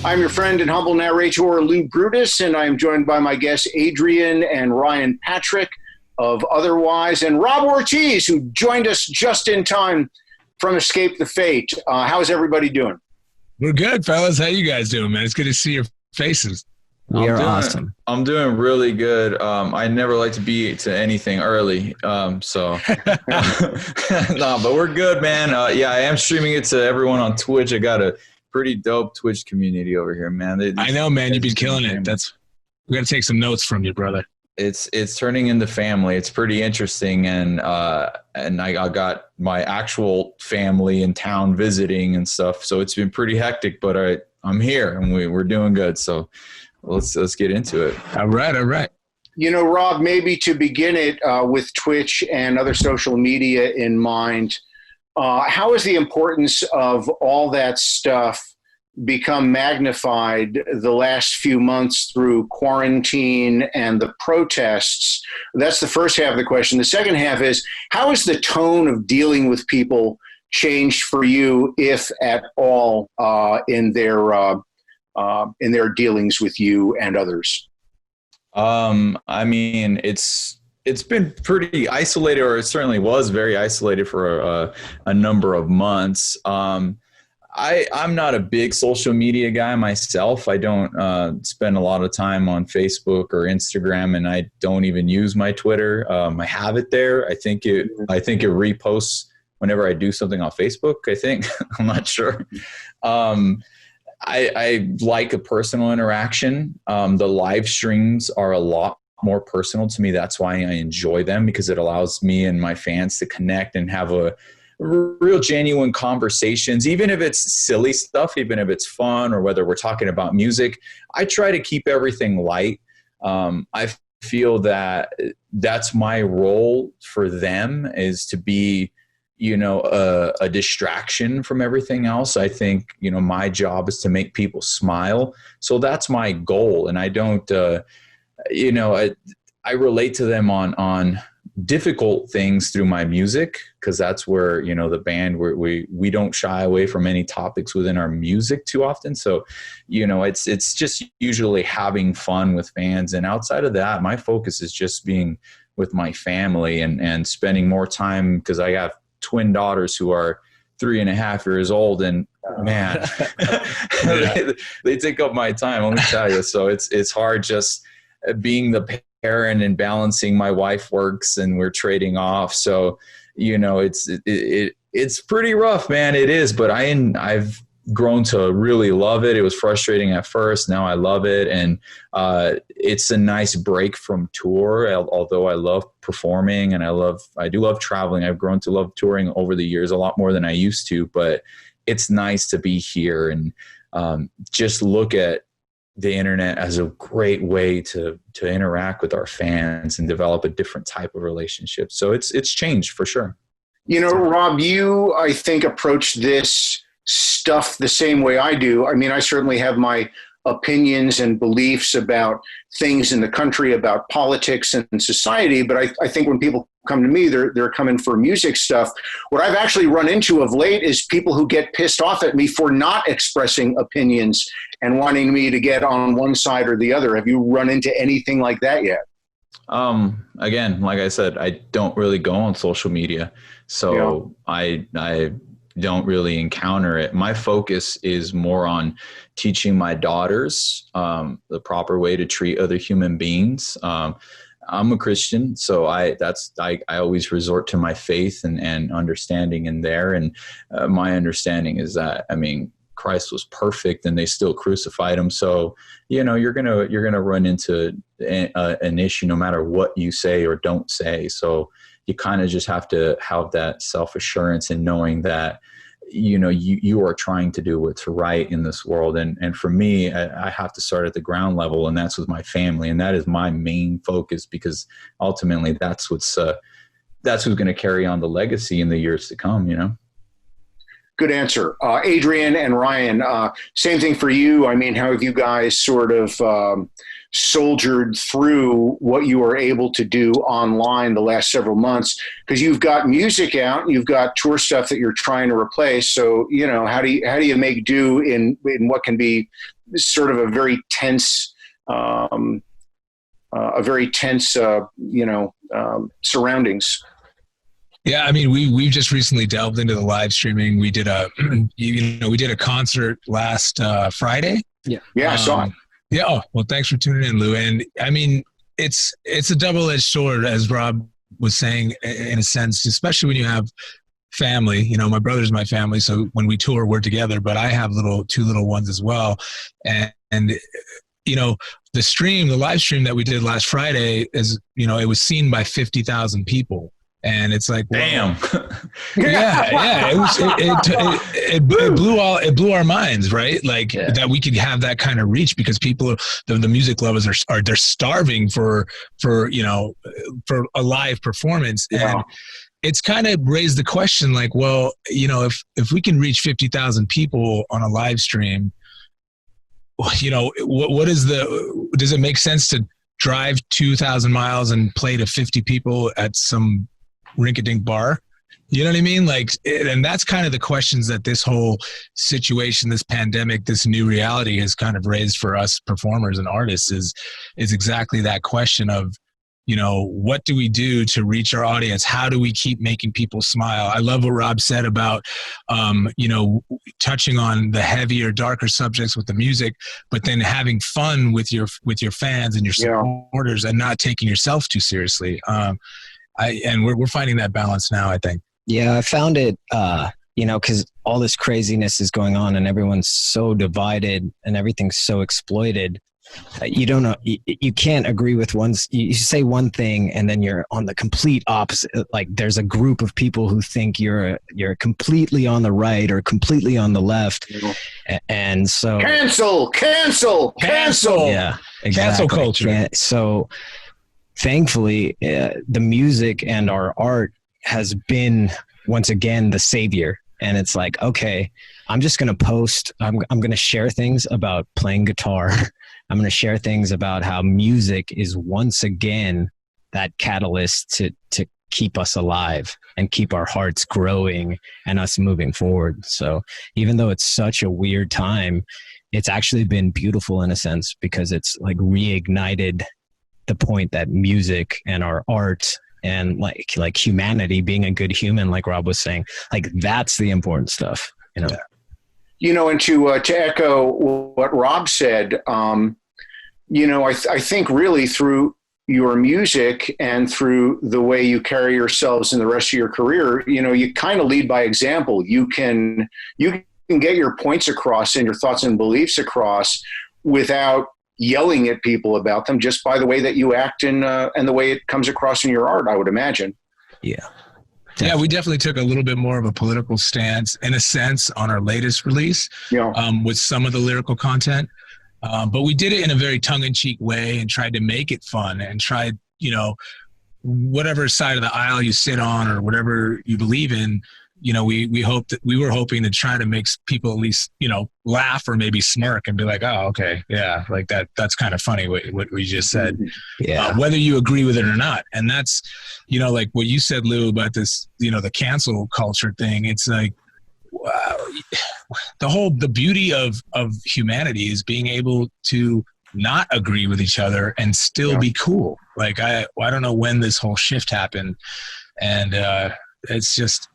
I'm your friend and humble narrator, Lou Brutus, and I'm joined by my guests, Adrian and Ryan Patrick of Otherwise, and Rob Ortiz, who joined us just in time from Escape the Fate. How's everybody doing? We're good, fellas. How you guys doing, man? It's good to see your faces. We are awesome. I'm doing really good. I never like to be to anything early. No, but we're good, man. Yeah, I am streaming it to everyone on Twitch. I got a pretty dope Twitch community over here, man. I know, man. You've been killing it. We got to take some notes from you, brother. It's turning into family. It's pretty interesting, and I got my actual family in town visiting and stuff. So it's been pretty hectic, but I'm here and we're doing good. So let's get into it. All right. You know, Rob, maybe to begin it with Twitch and other social media in mind, how has the importance of all that stuff become magnified the last few months through quarantine and the protests? That's the first half of the question. The second half is, how has the tone of dealing with people changed for you, if at all, in their dealings with you and others? I mean, it's been pretty isolated, or it certainly was very isolated for a number of months. I'm not a big social media guy myself. I don't spend a lot of time on Facebook or Instagram, and I don't even use my Twitter. I have it there. I think it reposts whenever I do something on Facebook, I think. I'm not sure. I like a personal interaction. The live streams are a lot more personal to me. That's why I enjoy them, because it allows me and my fans to connect and have a real genuine conversations, even if it's silly stuff, even if it's fun, or whether we're talking about music. I try to keep everything light. I feel that that's my role for them, is to be, a distraction from everything else. I think, my job is to make people smile. So that's my goal. And I don't, I relate to them on difficult things through my music, because that's where, the band, we don't shy away from any topics within our music too often. So, it's just usually having fun with fans. And outside of that, my focus is just being with my family and spending more time, because I have twin daughters who are 3.5 years old, and man, they take up my time, let me tell you. So it's hard just being the parent and balancing. My wife works and we're trading off. So, it's pretty rough, man. It is, but I've grown to really love it. It was frustrating at first. Now I love it. And it's a nice break from tour, although I love performing and I do love traveling. I've grown to love touring over the years a lot more than I used to, but it's nice to be here and just look at the internet as a great way to interact with our fans and develop a different type of relationship. So it's changed for sure. Rob, you, I think, approach this stuff the same way I do. I mean, I certainly have my opinions and beliefs about things in the country, about politics and society, but I think when people come to me, they're coming for music stuff. What I've actually run into of late is people who get pissed off at me for not expressing opinions and wanting me to get on one side or the other. Have you run into anything like that yet? Again, like I said, I don't really go on social media, so yeah. I don't really encounter it. My focus is more on teaching my daughters the proper way to treat other human beings. I'm a Christian, so I always resort to my faith and understanding in there. And my understanding is that, Christ was perfect and they still crucified him. So, you're gonna run into an issue no matter what you say or don't say. So you kind of just have to have that self-assurance and knowing that, you are trying to do what's right in this world. And for me, I have to start at the ground level, and that's with my family. And that is my main focus, because ultimately that's who's going to carry on the legacy in the years to come, Good answer. Adrian and Ryan, same thing for you. I mean, how have you guys sort of soldiered through what you were able to do online the last several months? Because you've got music out, you've got tour stuff that you're trying to replace. So, how do you make do in what can be, sort of a very tense, surroundings. Yeah, I mean, we've just recently delved into the live streaming. We did we did a concert last Friday. Yeah, I saw it. Yeah. Oh, well, thanks for tuning in, Lou. And I mean, it's a double-edged sword, as Rob was saying, in a sense, especially when you have family. You know, my brother's my family, so when we tour, we're together. But I have two little ones as well, and you know, the live stream that we did last Friday is, you know, it was seen by 50,000 people. And it's like, damn. Yeah. It blew our minds, right? Like that we could have that kind of reach, because people, the music lovers they're starving for a live performance. And it's kind of raised the question, like, well, you know, if we can reach 50,000 people on a live stream, you know, does it make sense to drive 2,000 miles and play to 50 people at some rink-a-dink bar? You know what I mean? Like, and that's kind of the questions that this whole situation, this pandemic, this new reality has kind of raised for us performers and artists is exactly that question of, you know, what do we do to reach our audience? How do we keep making people smile? I love what Rob said about, you know, touching on the heavier, darker subjects with the music, but then having fun with your fans and your supporters and not taking yourself too seriously. And we're finding that balance now, I think. Yeah, I found it, you know, because all this craziness is going on and everyone's so divided and everything's so exploited. You don't know, you can't agree with you say one thing and then you're on the complete opposite. Like, there's a group of people who think you're completely on the right or completely on the left. And so cancel. Yeah, exactly. Cancel culture. So thankfully, the music and our art has been, once again, the savior. And it's like, okay, I'm just going to post, I'm going to share things about playing guitar. I'm going to share things about how music is once again that catalyst to keep us alive and keep our hearts growing and us moving forward. So even though it's such a weird time, it's actually been beautiful in a sense, because it's like reignited the point that music and our art and like humanity, being a good human, like Rob was saying, like that's the important stuff, you know? Yeah. You know, and to echo what Rob said, you know, I think really through your music and through the way you carry yourselves in the rest of your career, you know, you kind of lead by example. You can get your points across and your thoughts and beliefs across without yelling at people about them, just by the way that you act and the way it comes across in your art, I would imagine. Yeah. Yeah, we definitely took a little bit more of a political stance, in a sense, on our latest release, with some of the lyrical content. But we did it in a very tongue-in-cheek way and tried to make it fun and tried, you know, whatever side of the aisle you sit on or whatever you believe in, you know, we were hoping to try to make people at least, you know, laugh or maybe smirk and be like, oh, okay, yeah, like that's kind of funny what we just said, whether you agree with it or not. And that's, you know, like what you said, Lou, about this, you know, the cancel culture thing. It's like, wow, the beauty of humanity is being able to not agree with each other and still be cool. Like I don't know when this whole shift happened, and it's just,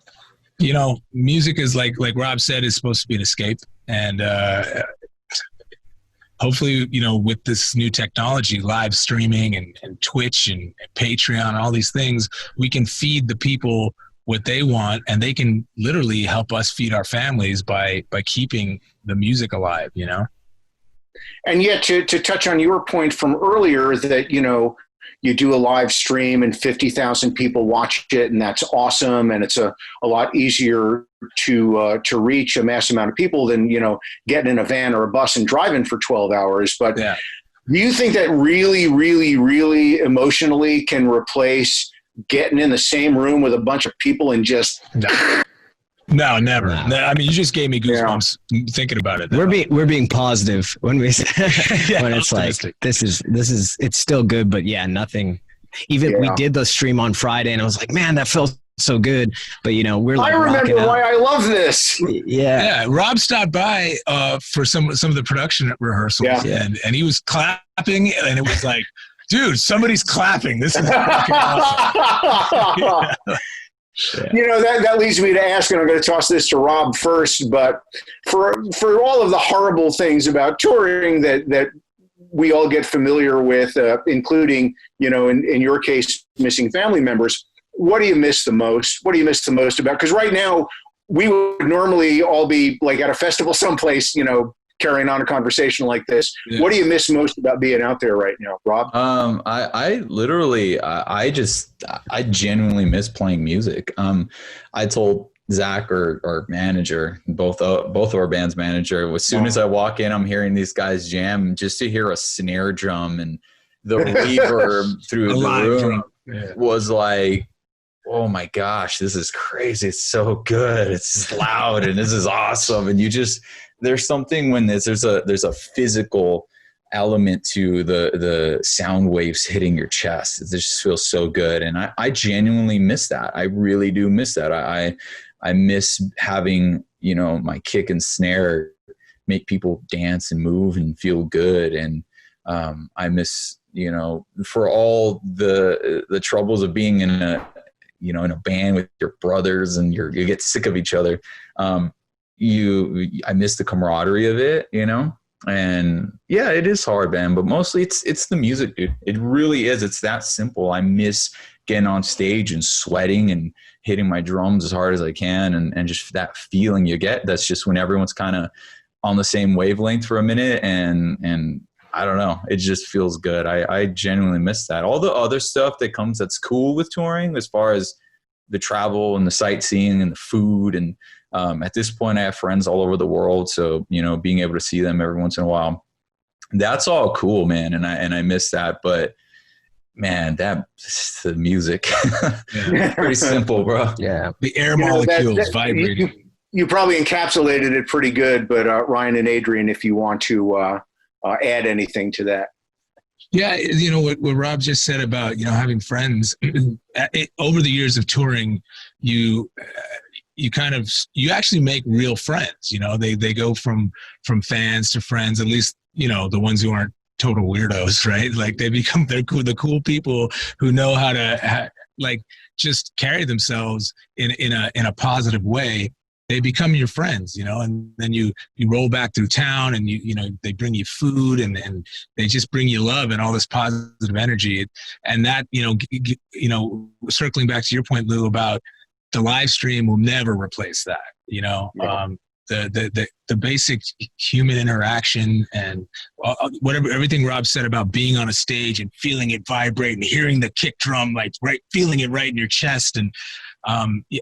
you know, music is like Rob said, is supposed to be an escape. And hopefully, you know, with this new technology, live streaming and Twitch and Patreon, and all these things, we can feed the people what they want, and they can literally help us feed our families by keeping the music alive, you know? And yet to touch on your point from earlier that, you know, you do a live stream and 50,000 people watch it, and that's awesome. And it's a lot easier to reach a mass amount of people than, you know, getting in a van or a bus and driving for 12 hours. But do you think that really, really, really emotionally can replace getting in the same room with a bunch of people and just... No, never. No, I mean, you just gave me goosebumps thinking about it. We're being positive when we when it's optimistic. Like this is it's still good, but yeah, nothing. Even we did the stream on Friday, and I was like, man, that felt so good, but we're like, I remember why I love this. Yeah. Rob stopped by for some of the production rehearsals, and he was clapping, and it was like, dude, somebody's clapping. This is fucking awesome. That leads me to ask, and I'm going to toss this to Rob first, but for all of the horrible things about touring that we all get familiar with, including, in your case, missing family members, what do you miss the most? What do you miss the most about? Because right now we would normally all be like at a festival someplace, carrying on a conversation like this. Yeah. What do you miss most about being out there right now, Rob? I genuinely miss playing music. I told Zak, our manager, both of our band's manager, as soon as I walk in, I'm hearing these guys jam, just to hear a snare drum and the reverb through the room was like, oh my gosh, this is crazy. It's so good. It's loud and this is awesome. And there's something when there's a physical element to the sound waves hitting your chest. It just feels so good. And I genuinely miss that. I really do miss that. I miss having, my kick and snare make people dance and move and feel good. And I miss, for all the troubles of being in a band with your brothers and you get sick of each other. I miss the camaraderie of it, and yeah, it is hard, man, but mostly it's the music, dude. It really is. It's that simple. I miss getting on stage and sweating and hitting my drums as hard as I can. And just that feeling you get, that's just when everyone's kind of on the same wavelength for a minute. And I don't know, it just feels good. I genuinely miss that. All the other stuff that's cool with touring, as far as the travel and the sightseeing and the food. And at this point I have friends all over the world. So, being able to see them every once in a while, that's all cool, man. And I miss that, but man, the music, pretty simple, bro. Yeah. The air molecules vibrating. You probably encapsulated it pretty good, but Ryan and Adrian, if you want to add anything to that. Yeah, what Rob just said about having friends over the years of touring, you actually make real friends. They go from fans to friends. At least the ones who aren't total weirdos, right? Like they're the cool people who know how to just carry themselves in a positive way. They become your friends, and then you roll back through town and they bring you food and they just bring you love and all this positive energy. And that, circling back to your point, Lou, about the live stream will never replace that, the basic human interaction and everything Rob said about being on a stage and feeling it vibrate and hearing the kick drum, feeling it right in your chest. And,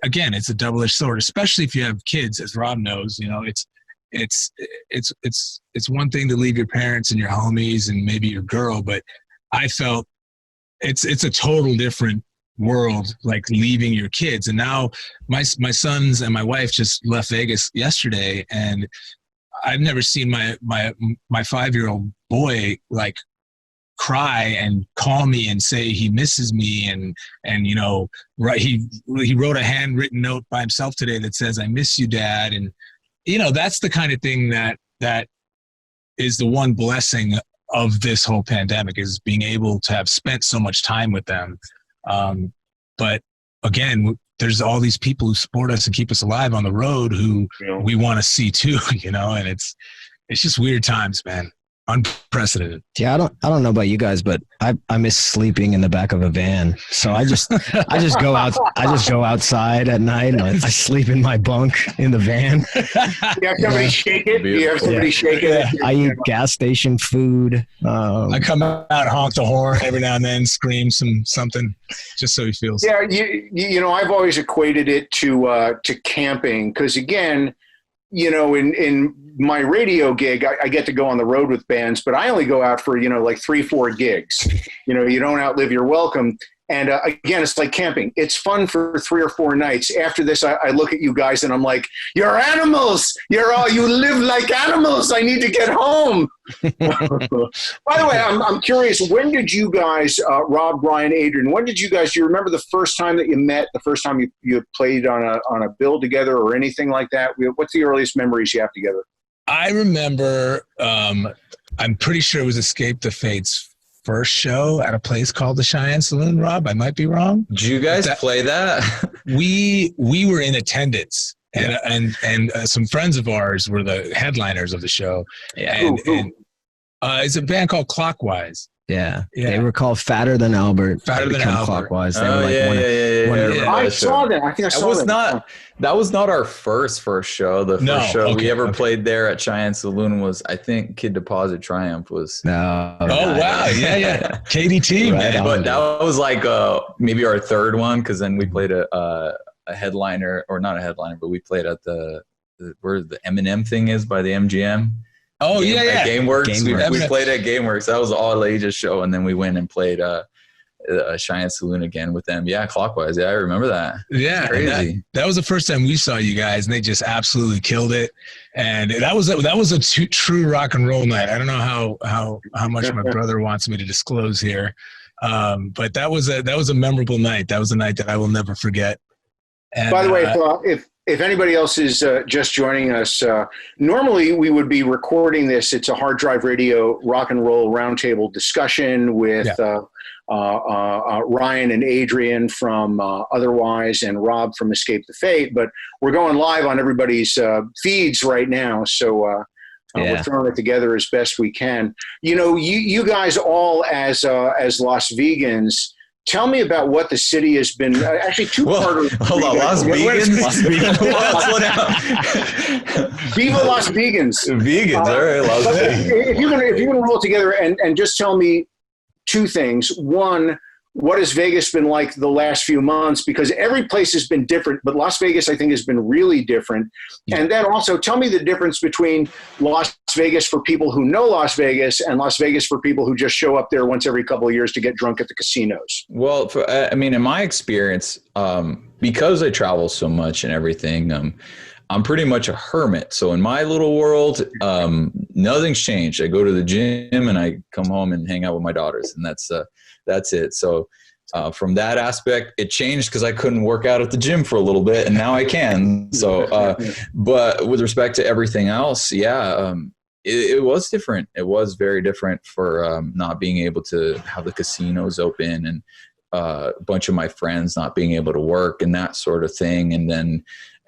again, it's a double-edged sword, especially if you have kids, as Rob knows. It's one thing to leave your parents and your homies and maybe your girl, but I felt it's a total different world, like leaving your kids. And now my sons and my wife just left Vegas yesterday, and I've never seen my 5-year-old boy cry and call me and say he misses me and he wrote a handwritten note by himself today that says, "I miss you, Dad." And that's the kind of thing that is the one blessing of this whole pandemic, is being able to have spent so much time with them. But again, there's all these people who support us and keep us alive on the road who we want to see too, and it's just weird times, man. Unprecedented. Yeah, I don't know about you guys, but I miss sleeping in the back of a van. So I just go outside at night and I sleep in my bunk in the van. You have somebody shake it. You have somebody shake it. I eat gas station food. I come out, honk the horn every now and then, scream something, just so he feels. Yeah, I've always equated it to camping, because again, in my radio gig, I get to go on the road with bands, but I only go out for, 3-4 gigs. You don't outlive your welcome. And again, it's like camping. It's fun for 3 or 4 nights. After this, I look at you guys and I'm like, you're animals. You live like animals. I need to get home. By the way, I'm curious, when did you guys, Rob, Brian, Adrian, do you remember the first time that you met, the first time you played on a bill together or anything like that? What's the earliest memories you have together? I remember, I'm pretty sure it was Escape the Fate's first show at a place called the Cheyenne Saloon. Rob, I might be wrong. Did you guys play that? We were in attendance, and some friends of ours were the headliners of the show. Yeah. And it's a band called Clockwise. Yeah. They were called Fatter Than Albert. Clockwise. They were like I saw that. I think I saw that. That was not our first show. The first show we ever played there at Cheyenne Saloon was, I think, Kid Deposit Triumph was. No. Oh, wow. Yeah. KDT, right, man. But that was like maybe our third one, because then we played a headliner, or not a headliner, but we played at where the M&M thing is by the MGM. Oh, yeah. GameWorks. We played at GameWorks. That was an all ages show. And then we went and played a Cheyenne Saloon again with them. Yeah, Clockwise. Yeah, I remember that. Yeah. Crazy. That was the first time we saw you guys, and they just absolutely killed it. And that was a true rock and roll night. I don't know how much my brother wants me to disclose here. But that was a memorable night. That was a night that I will never forget. And, by the way, if anybody else is just joining us, normally we would be recording this. It's a Harddrive Radio Rock and Roll Roundtable discussion with Ryan and Adrian from Otherwise and Rob from Escape the Fate. But we're going live on everybody's feeds right now, so we're throwing it together as best we can. You guys all as Las Vegans. Tell me about what the city has been. Actually, two-parter. Hold on, Las Vegans. Viva Las Vegans. Vegans, all right. Las Vegans. If you're gonna roll together and just tell me 2 things. One, what has Vegas been like the last few months? Because every place has been different, but Las Vegas, I think, has been really different. Yeah. And then also tell me the difference between Las Vegas for people who know Las Vegas and Las Vegas for people who just show up there once every couple of years to get drunk at the casinos. Well, in my experience, because I travel so much and everything, I'm pretty much a hermit. So in my little world, nothing's changed. I go to the gym and I come home and hang out with my daughters, and that's it. So from that aspect, it changed because I couldn't work out at the gym for a little bit, and now I can. So, but with respect to everything else, it was different. It was very different for not being able to have the casinos open, and a bunch of my friends not being able to work and that sort of thing. And then,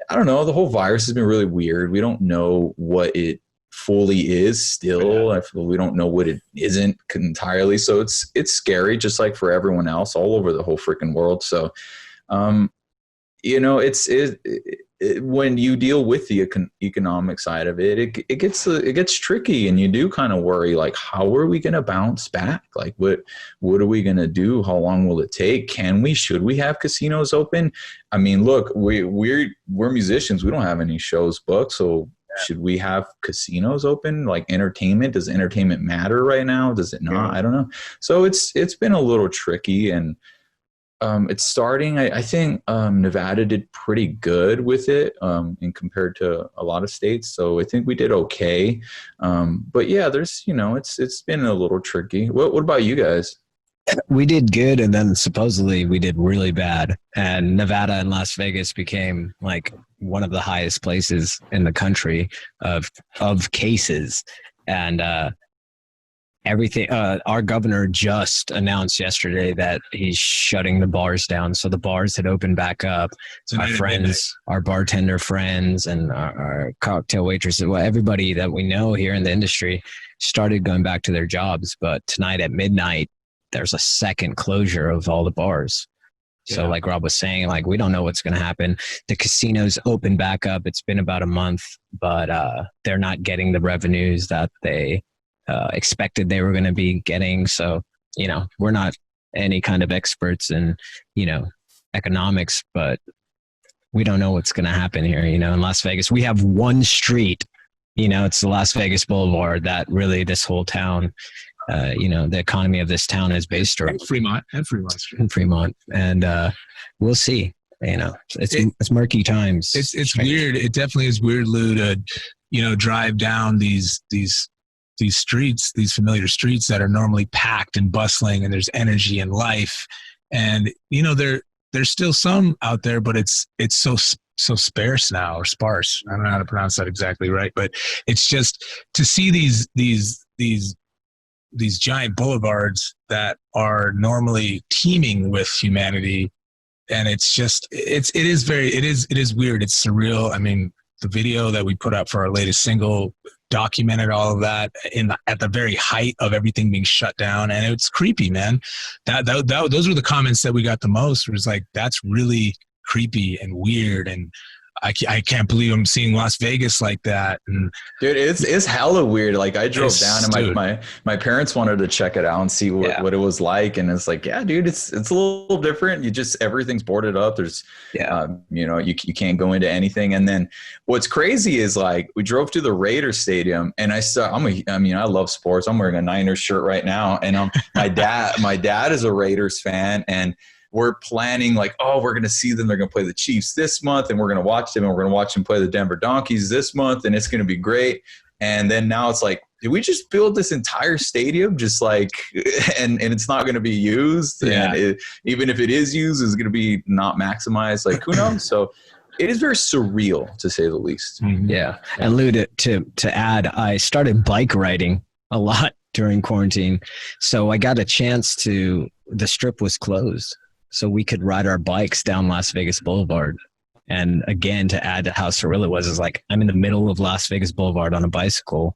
I don't know, the whole virus has been really weird. We don't know what it fully is still. I feel we don't know what it isn't entirely. So it's scary, just like for everyone else all over the whole freaking world. So, when you deal with the economic side of it, it gets tricky, and you do kind of worry, like, how are we going to bounce back? Like, what are we going to do? How long will it take? Should we have casinos open? I mean, look, we're musicians. We don't have any shows booked. So should we have casinos open? Like entertainment, does entertainment matter right now? Does it not? I don't know. So it's been a little tricky, and it's starting. I think Nevada did pretty good with it in compared to a lot of states. So I think we did okay. But yeah, there's, it's been a little tricky. What about you guys? We did good, and then supposedly we did really bad. And Nevada and Las Vegas became like one of the highest places in the country of cases. And everything. Our governor just announced yesterday that he's shutting the bars down. So the bars had opened back up. Our friends, our bartender friends, and our cocktail waitresses, everybody that we know here in the industry started going back to their jobs. But tonight at midnight, there's a second closure of all the bars. So like Rob was saying, like, we don't know what's going to happen. The casinos open back up. It's been about a month, but they're not getting the revenues that they expected they were going to be getting. So, we're not any kind of experts in, economics, but we don't know what's going to happen here. In Las Vegas, we have one street, it's the Las Vegas Boulevard that really this whole town the economy of this town is based around Fremont. And we'll see. It's murky times. It's weird. It definitely is weird, Lou, to drive down these streets, these familiar streets that are normally packed and bustling, and there's energy and life. And there's still some out there, but it's so sparse now, or sparse. I don't know how to pronounce that exactly right, but it's just to see these giant boulevards that are normally teeming with humanity. And it is weird. It's surreal. I mean, the video that we put up for our latest single documented all of that at the very height of everything being shut down. And it's creepy, man. Those were the comments that we got the most. It was like, that's really creepy and weird. And I can't believe I'm seeing Las Vegas like that. And dude, it's hella weird. Like I drove down and my parents wanted to check it out and see what it was like. And it's like, yeah, dude, it's a little different. Everything's boarded up. There's, you can't go into anything. And then what's crazy is like, we drove to the Raiders stadium and I love sports. I'm wearing a Niners shirt right now. And my dad is a Raiders fan, and we're planning like, we're going to see them. They're going to play the Chiefs this month, and we're going to watch them, and we're going to watch them play the Denver Donkeys this month, and it's going to be great. And then now it's like, did we just build this entire stadium just like, and it's not going to be used? Yeah. And even if it is used, it's going to be not maximized. Like, who knows? So it is very surreal, to say the least. Mm-hmm. Yeah. And Lou, to add, I started bike riding a lot during quarantine. So I got a chance the Strip was closed, so we could ride our bikes down Las Vegas Boulevard. And again, to add to how surreal it was, is like, I'm in the middle of Las Vegas Boulevard on a bicycle,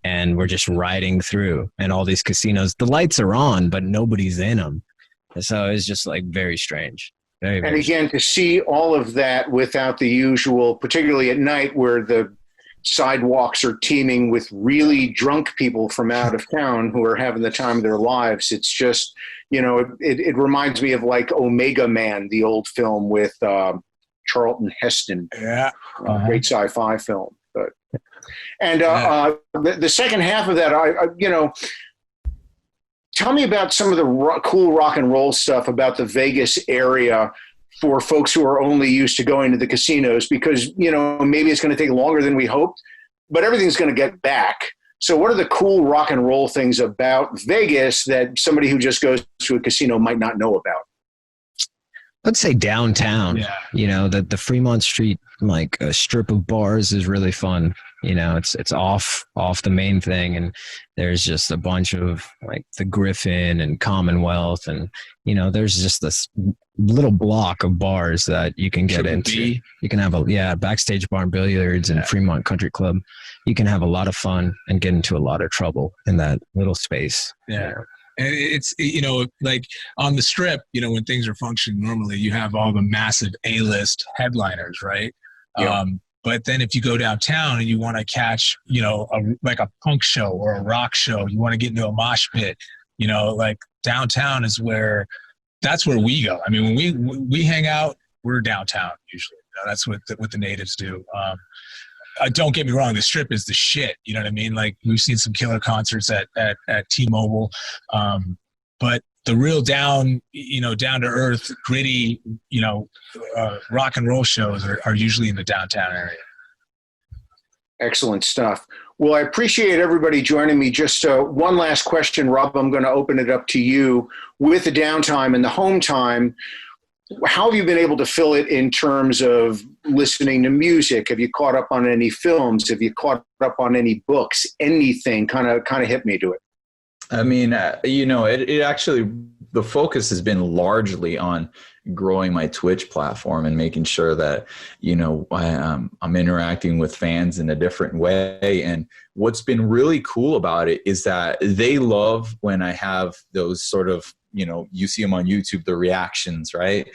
and we're just riding through, and all these casinos, the lights are on, but nobody's in them. And so it's just like very strange. Very, very and again, to see all of that without the usual, particularly at night where the sidewalks are teeming with really drunk people from out of town who are having the time of their lives. It's just, it reminds me of like Omega Man, the old film with Charlton Heston. Yeah. Great sci-fi film. The second half of that, tell me about some of the cool rock and roll stuff about the Vegas area for folks who are only used to going to the casinos, because, maybe it's going to take longer than we hoped, but everything's going to get back. So what are the cool rock and roll things about Vegas that somebody who just goes to a casino might not know about? Let's say downtown. Yeah. The Fremont Street, like a strip of bars, is really fun. It's off the main thing, and there's just a bunch of like the Griffin and Commonwealth, and there's just this little block of bars that you can get into. You can have a backstage bar and billiards and Fremont Country Club. You can have a lot of fun and get into a lot of trouble in that little space. Yeah. And it's, like on the Strip, when things are functioning normally, you have all the massive A-list headliners, right? Yeah. But then if you go downtown and you want to catch, like a punk show or a rock show, you want to get into a mosh pit, like downtown is that's where we go. I mean, when we hang out, we're downtown usually. That's what the natives do. Don't get me wrong, the Strip is the shit. You know what I mean? Like, we've seen some killer concerts at T-Mobile. But the real down to earth, gritty, rock and roll shows are usually in the downtown area. Excellent stuff. Well, I appreciate everybody joining me. Just one last question, Rob. I'm going to open it up to you. With the downtime and the home time, how have you been able to fill it in terms of listening to music? Have you caught up on any films? Have you caught up on any books? Anything? Kind of hit me to it. I mean, it actually, the focus has been largely on growing my Twitch platform and making sure that, I'm interacting with fans in a different way. And what's been really cool about it is that they love when I have those sort of, you see them on YouTube, the reactions, right?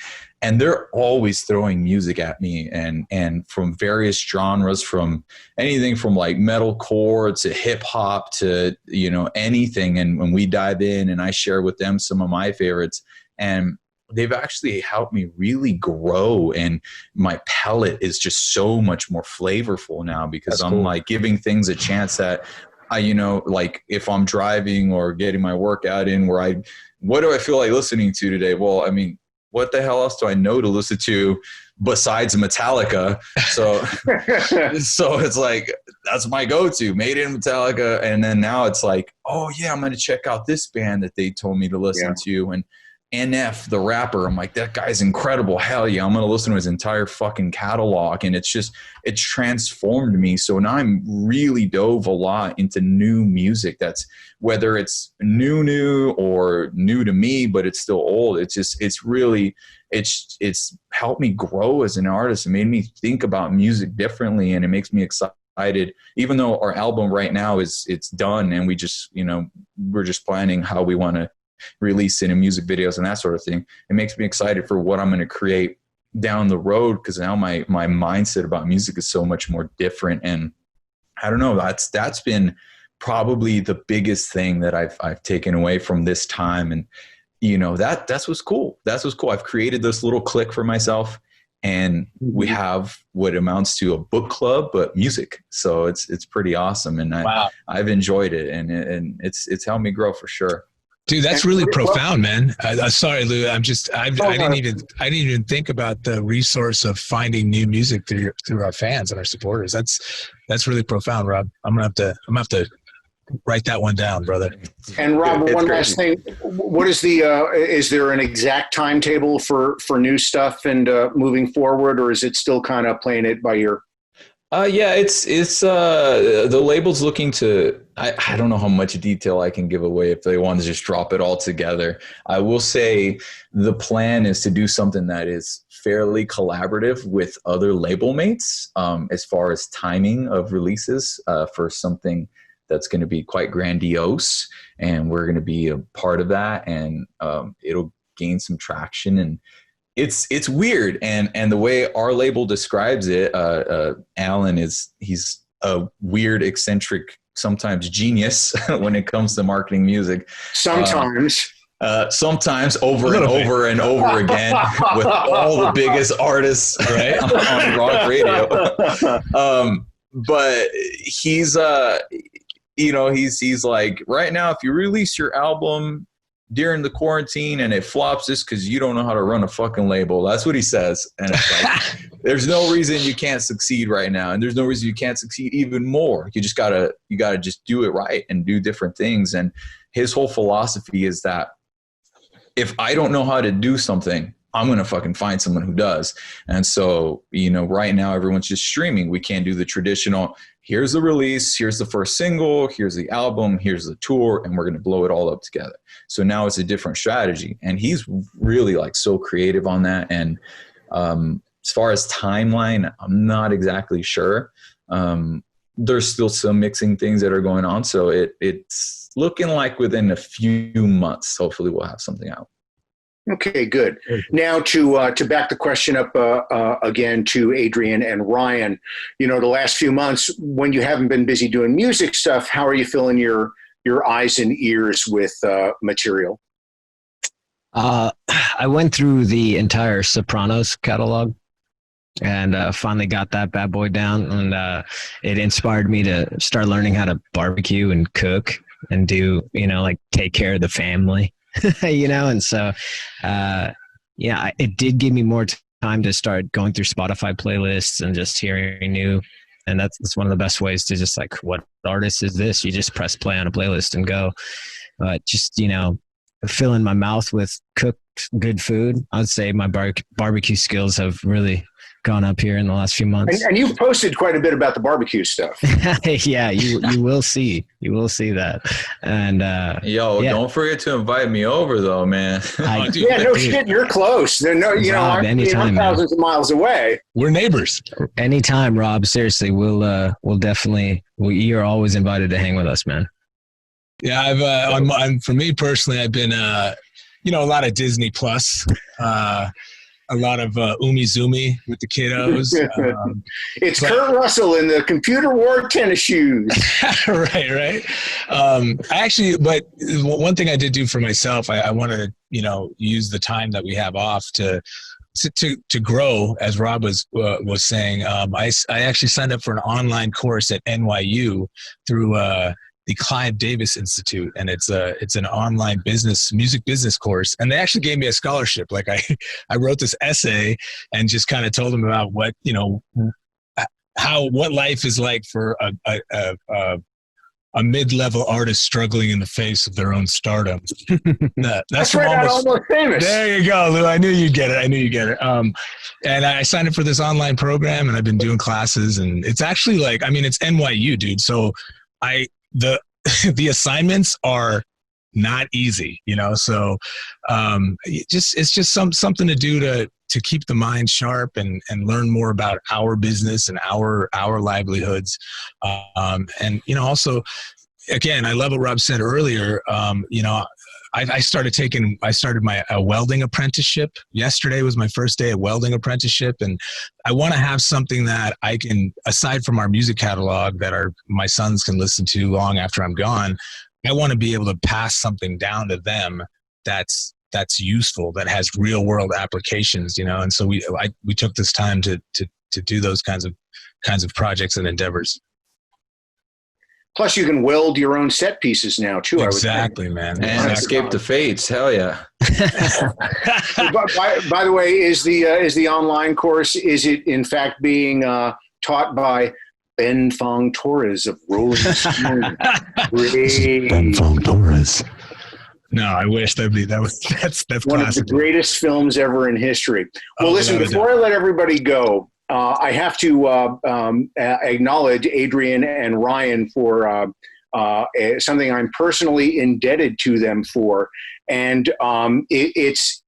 And they're always throwing music at me and from various genres, from anything from like metalcore to hip hop to, anything. And when we dive in and I share with them some of my favorites, and they've actually helped me really grow. And my palette is just so much more flavorful now because I'm like giving things a chance that like if I'm driving or getting my workout in, what do I feel like listening to today? Well, I mean, what the hell else do I know to listen to besides Metallica? So, so it's like, that's my go-to, Made in Metallica. And then now it's like, oh yeah, I'm going to check out this band that they told me to listen to. And NF, the rapper, I'm like, that guy's incredible. Hell yeah, I'm going to listen to his entire fucking catalog. And it's transformed me. So now I'm really dove a lot into new music. That's whether it's new or new to me, but it's still old. It's helped me grow as an artist. It made me think about music differently, and it makes me excited. Even though our album right now it's done, and we just, we're just planning how we want to release it in music videos and that sort of thing. It makes me excited for what I'm going to create down the road, because now my mindset about music is so much more different. And I don't know, that's been probably the biggest thing that I've taken away from this time. And that's what's cool. That's what's cool. I've created this little clique for myself, and we have what amounts to a book club, but music. So it's pretty awesome. And I've enjoyed it, and it's helped me grow for sure. Dude, that's really profound, man. Sorry, Lou. I didn't even think about the resource of finding new music through our fans and our supporters. That's really profound, Rob. I'm gonna have to write that one down, brother. And Rob, one last thing. What is is there an exact timetable for new stuff and moving forward, or is it still kind of playing it by ear? Yeah, it's the label's looking to, I don't know how much detail I can give away if they want to just drop it all together. I will say the plan is to do something that is fairly collaborative with other label mates, as far as timing of releases, for something that's going to be quite grandiose, and we're going to be a part of that, and it'll gain some traction. And it's weird, and the way our label describes it, Alan he's a weird, eccentric, sometimes genius when it comes to marketing music. Sometimes over and over and over again with all the biggest artists, right, on rock radio. But he's he's like, right now, if you release your album during the quarantine and it flops, just because you don't know how to run a fucking label. That's what he says. And it's like, there's no reason you can't succeed right now, and there's no reason you can't succeed even more. You gotta just do it right and do different things. And his whole philosophy is that if I don't know how to do something, I'm going to fucking find someone who does. And so, right now everyone's just streaming. We can't do the traditional, here's the release, here's the first single, here's the album, here's the tour, and we're going to blow it all up together. So now it's a different strategy. And he's really like so creative on that. And as far as timeline, I'm not exactly sure. There's still some mixing things that are going on. So it's looking like within a few months, hopefully we'll have something out. Okay, good. Now to back the question up again to Adrian and Ryan, the last few months when you haven't been busy doing music stuff, how are you filling your eyes and ears with material? I went through the entire Sopranos catalog and finally got that bad boy down, and it inspired me to start learning how to barbecue and cook and do, like take care of the family. And so, it did give me more time to start going through Spotify playlists and just hearing new. And that's one of the best ways to just like, what artist is this? You just press play on a playlist and go. Just, filling my mouth with cooked good food. I'd say my barbecue skills have really gone up here in the last few months. And you've posted quite a bit about the barbecue stuff. Yeah, you will see. You will see that. And don't forget to invite me over though, man. Shit, you're close. They're Rob, anytime, thousands of miles away. We're neighbors. Anytime, Rob. Seriously, we'll definitely. You're always invited to hang with us, man. Yeah, for me personally, I've been a lot of Disney Plus. A lot of Umizoomi with the kiddos. It's Kurt Russell in the computer wore tennis shoes. Right. But one thing I did do for myself, I want to, use the time that we have off to grow, as Rob was saying. I actually signed up for an online course at NYU through the Clive Davis Institute, and it's an online music business course. And they actually gave me a scholarship. Like I wrote this essay and just kind of told them about what, what life is like for a mid-level artist struggling in the face of their own stardom. That's right, almost famous. There you go, Lou. I knew you'd get it. And I signed up for this online program, and I've been doing classes, and it's actually it's NYU, dude. So the assignments are not easy, So it's just something to do to keep the mind sharp and learn more about our business and our livelihoods. And also, again, I love what Rob said earlier. I started my welding apprenticeship. Yesterday was my first day at welding apprenticeship, and I want to have something that I can, aside from our music catalog that my sons can listen to long after I'm gone. I want to be able to pass something down to them that's useful, that has real world applications, And so we took this time to do those kinds of projects and endeavors. Plus, you can weld your own set pieces now too. Exactly, man. And escape the fates. Hell yeah! by the way, is the online course? Is it in fact being taught by Ben Fong Torres of Rolling Stone? Ben Fong Torres. No, I wish that's one classic. of the greatest films ever in history. Well, listen, before I let everybody go, I have to acknowledge Adrian and Ryan for something I'm personally indebted to them for, and it's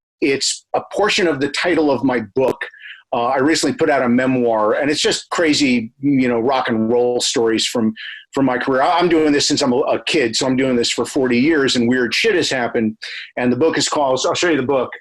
a portion of the title of my book. I recently put out a memoir, and it's just crazy, rock and roll stories from my career. I'm doing this since I'm a kid, so I'm doing this for 40 years, and weird shit has happened. And the book is called, I'll show you the book,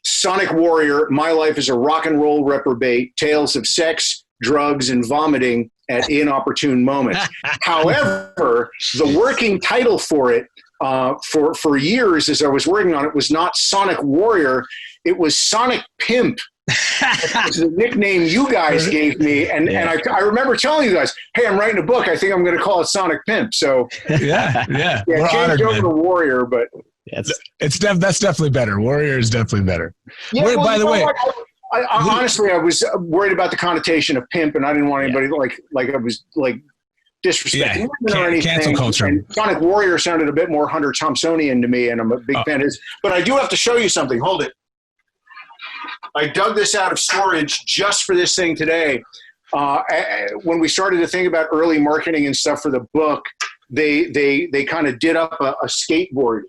Sonic Warrior, My Life as a Rock and Roll Reprobate, Tales of Sex, Drugs, and Vomiting at Inopportune Moments. However, the working title for it, for years as I was working on it, was not Sonic Warrior, it was Sonic Pimp. It's the nickname you guys gave me, and I remember telling you guys, "Hey, I'm writing a book. I think I'm going to call it Sonic Pimp." So yeah, we're changed honored, over man. to Warrior, but that's definitely better. Warrior is definitely better. Yeah, by the way, I honestly, I was worried about the connotation of pimp, and I didn't want anybody like I was like disrespecting or anything. Cancel culture. And Sonic Warrior sounded a bit more Hunter Thompsonian to me, and I'm a big fan of his. But I do have to show you something. Hold it. I dug this out of storage just for this thing today. When we started to think about early marketing and stuff for the book, they kind of did up a skateboard.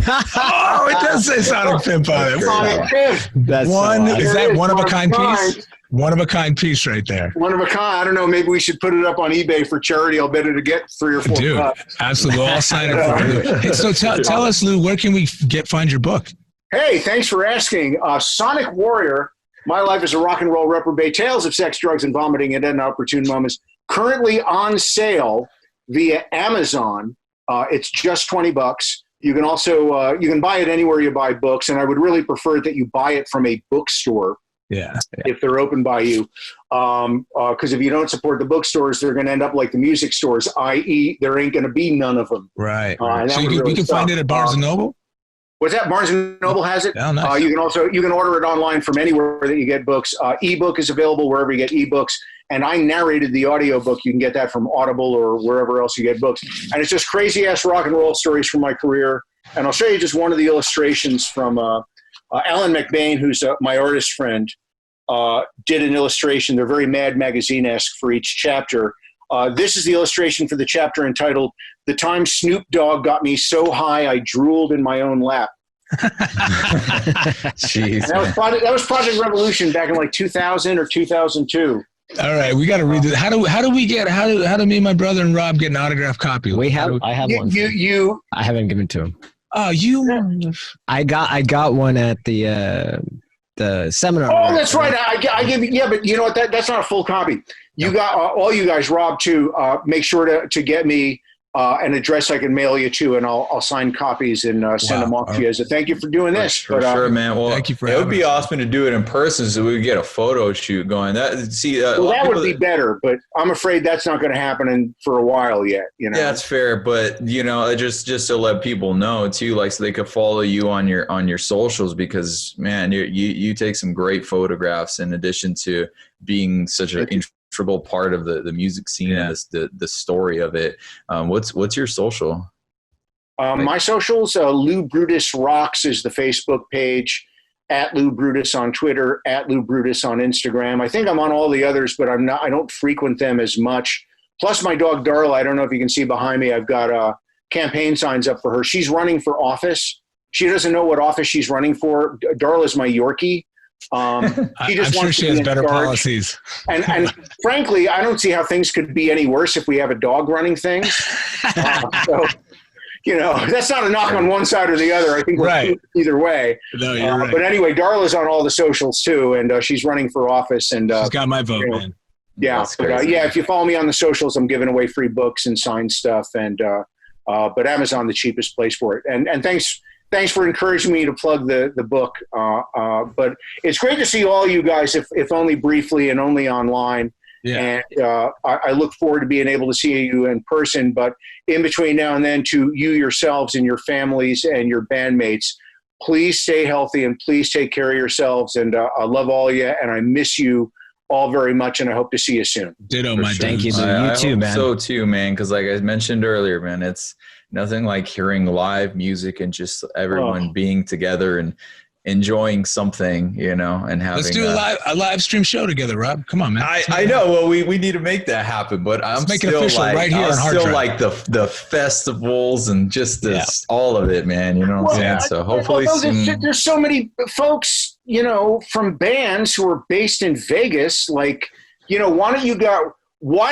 Oh, it does say Sonic Pimp on it. Sonic Pimp. That's Is that one of a kind piece? One of a kind piece right there. One of a kind. I don't know. Maybe we should put it up on eBay for charity. I'll bet it'll get $3 or $4. Dude, absolutely. We'll all sign up for it. Hey, so tell us, Lou, where can we find your book? Hey, thanks for asking. Sonic Warrior, My Life as a Rock and Roll Reprobate, Tales of Sex, Drugs, and Vomiting at Inopportune Moments, currently on sale via Amazon. It's just $20. You can also you can buy it anywhere you buy books, and I would really prefer that you buy it from a bookstore. Yeah. If they're open by you, because if you don't support the bookstores, they're going to end up like the music stores, i.e., there ain't going to be none of them. Right. So you can find it at Barnes and Noble. What's that? Barnes and Noble has it. Oh, nice. You can order it online from anywhere that you get books. Ebook is available wherever you get ebooks. And I narrated the audiobook. You can get that from Audible or wherever else you get books. And it's just crazy ass rock and roll stories from my career. And I'll show you just one of the illustrations from Alan McBain, who's my artist friend, did an illustration. They're very Mad Magazine-esque for each chapter. This is the illustration for the chapter entitled "The Time Snoop Dogg Got Me So High I Drooled in My Own Lap." Jeez, that was Project Revolution back in like 2000 or 2002. All right, we got to read this. How do me and my brother and Rob get an autographed copy? I have one. I haven't given it to him. Oh, you? I got one at the seminar. Oh, that's right. I give you. Yeah, but you know what? That's not a full copy. You got all you guys, Rob too. Make sure to get me an address I can mail you to, and I'll sign copies and send them off to you. So thank you for doing this. For sure, man. Well, thank you for it would be awesome to do it in person so we could get a photo shoot going. That would be better, but I'm afraid that's not going to happen for a while yet. You know, yeah, that's fair. But just to let people know too, like so they could follow you on your socials, because man, you take some great photographs in addition to being such an integral part of the music scene and the story of it. What's your social? My socials, Lou Brutus Rocks is the Facebook page, at Lou Brutus on Twitter, at Lou Brutus on Instagram. I think I'm on all the others, but I don't frequent them as much. Plus my dog Darla, I don't know if you can see behind me, I've got campaign signs up for her. She's running for office. She doesn't know what office she's running for. Darla's my Yorkie. She just I'm sure she has better policies. And frankly, I don't see how things could be any worse if we have a dog running things. So, that's not a knock on one side or the other. I think we're either way. No, you're right. But anyway, Darla's on all the socials too, and she's running for office. And she's got my vote, man. Yeah, if you follow me on the socials, I'm giving away free books and signed stuff. And but Amazon the cheapest place for it. And thanks for encouraging me to plug the book. But it's great to see all you guys, if only briefly and only online. Yeah. And I look forward to being able to see you in person. But in between now and then, to you yourselves and your families and your bandmates, please stay healthy and please take care of yourselves. And I love all of you, and I miss you all very much, and I hope to see you soon. Ditto, my thank you. You too, man. So too, man. Because like I mentioned earlier, man, it's nothing like hearing live music and just everyone being together and enjoying something, and having. Let's do a live stream show together, Rob. Come on, man. I know. Well, we need to make that happen, but I'm still right here on still like the festivals and just all of it, man. You know what I'm saying? So hopefully there's so many folks, from bands who are based in Vegas. Like, why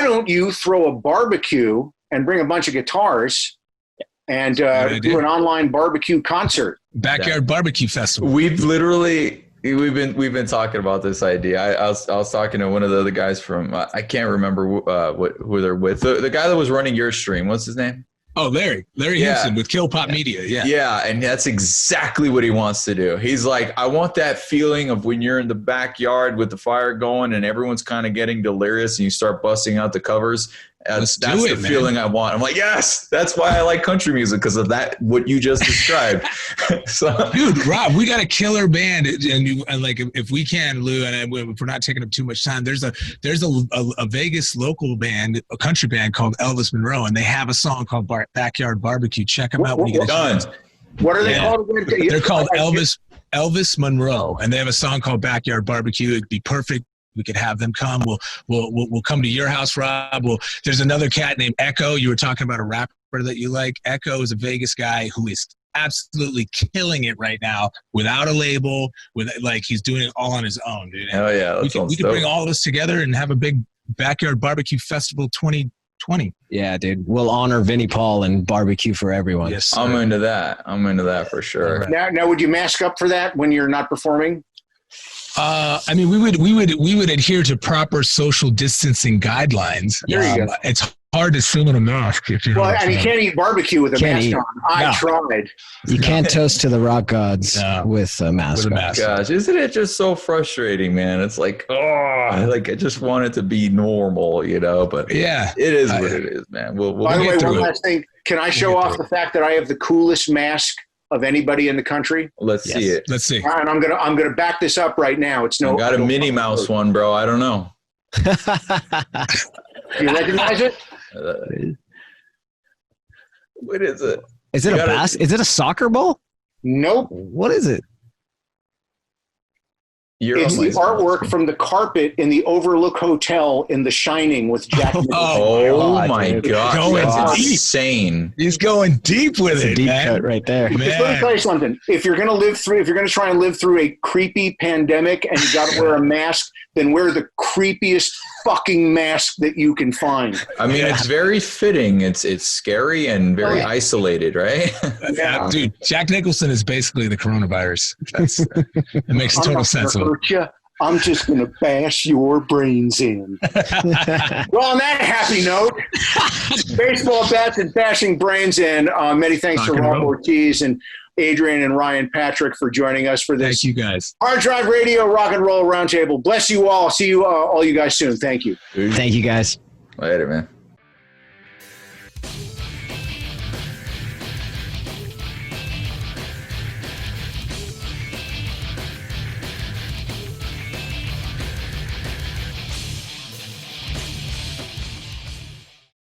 don't you throw a barbecue and bring a bunch of guitars and do an online barbecue concert? Backyard barbecue festival. We've been talking about this idea. I was talking to one of the other guys from I can't remember who they're with. The guy that was running your stream. What's his name? Oh, Larry Henson with Kill Pop Media. Yeah, and that's exactly what he wants to do. He's like, I want that feeling of when you're in the backyard with the fire going and everyone's kind of getting delirious and you start busting out the covers. That's the feeling I want. I'm like, yes, that's why I like country music, because of that, what you just described. So, dude, Rob, we got a killer band, and like if we can, Lou, and if we're not taking up too much time, there's a Vegas local band, a country band called Elvis Monroe, and they have a song called Backyard Barbecue. Check them out when you get a chance. What are they called? They're called Elvis Monroe, and they have a song called Backyard Barbecue. It'd be perfect. We could have them come. We'll come to your house, Rob. There's another cat named Echo. You were talking about a rapper that you like. Echo is a Vegas guy who is absolutely killing it right now without a label. He's doing it all on his own, dude. Oh yeah, we could bring all of us together and have a big backyard barbecue festival 2020. Yeah, dude. We'll honor Vinnie Paul and barbecue for everyone. Yes, sir. I'm into that for sure. Right. Now, would you mask up for that when you're not performing? We would adhere to proper social distancing guidelines. There you go. It's hard to swim in a mask if you. Well, and you can't eat barbecue with a mask on. I tried. You can't toast to the rock gods with a mask. Gosh, isn't it just so frustrating, man? It's like, I just want it to be normal, But yeah, it is what it is, man. We'll by the way, one last thing. Can I show off the fact that I have the coolest mask of anybody in the country? Let's see it. Let's see. And I'm gonna back this up right now. It's no. I got a Minnie Mouse one, bro. I don't know. You recognize it? What is it? Is it Is it a soccer ball? Nope. What is it? It's the artwork from the carpet in the Overlook Hotel in The Shining with Jack Nicholson. Oh my God. That's insane. He's going deep with it. Deep cut right there. Let me tell you something. If you're going to try and live through a creepy pandemic and you got to wear a mask, then wear the creepiest fucking mask that you can find. I mean, it's very fitting. It's scary and very isolated, right? Yeah, dude. Jack Nicholson is basically the coronavirus. It makes total sense. I'm just going to bash your brains in. Well, on that happy note, baseball bats and bashing brains in. Many thanks to Rob Ortiz and Adrian and Ryan Patrick for joining us for this. Thank you, guys. Harddrive Radio Rock and Roll Roundtable. Bless you all. See you all you guys soon. Thank you. Thank you, guys. Later, man.